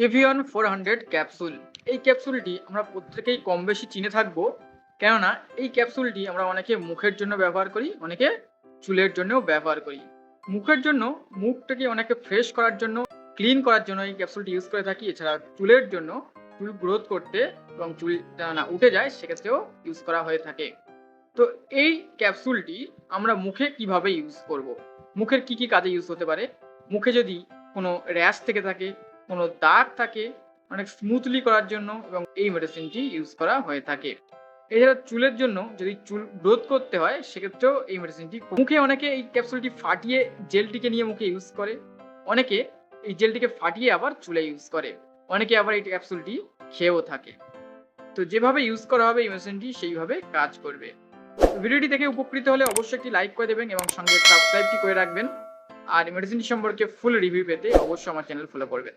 এভিয়ন 400 capsule. এই ক্যাপসুলটি আমরা প্রত্যেকেই কম বেশি চিনে থাকবো। কেননা এই ক্যাপসুলটি আমরা অনেকে মুখের জন্য ব্যবহার করি, অনেকে চুলের জন্যও ব্যবহার করি। মুখের জন্য মুখটাকে অনেকে ফ্রেশ করার জন্য, ক্লিন করার জন্য এই ক্যাপসুলটি ইউজ করে থাকি। এছাড়া চুলের জন্য চুল গ্রোথ করতে এবং চুল না উঠে যায় সেক্ষেত্রেও ইউজ করা হয়ে থাকে। তো এই ক্যাপসুলটি আমরা মুখে কিভাবে ইউজ করব? মুখের কি কি কাজে ইউজ হতে পারে? মুখে যদি কোনো র্যাশ থেকে থাকে, কোনো দাগ থাকে, অনেক স্মুথলি করার জন্য এবং এই মেডিসিনটি ইউজ করা হয়ে থাকে। এছাড়া চুলের জন্য যদি চুল গ্রোথ করতে হয় সেক্ষেত্রেও এই মেডিসিনটি। মুখে অনেকে এই ক্যাপসুলটি ফাটিয়ে জেলটিকে নিয়ে মুখে ইউজ করে। অনেকে এই জেলটিকে ফাটিয়ে আবার চুলে ইউজ করে। অনেকে আবার এই ক্যাপসুলটি খেয়েও থাকে। তো যেভাবে ইউজ করা হবে এই মেডিসিনটি সেইভাবে কাজ করবে। ভিডিওটি দেখে উপকৃত হলে অবশ্যই একটি লাইক করে দেবেন এবং সঙ্গে সাবস্ক্রাইবটি করে রাখবেন। আর মেডিসিনটি সম্পর্কে ফুল রিভিউ পেতে অবশ্যই আমার চ্যানেল ফলো করবেন।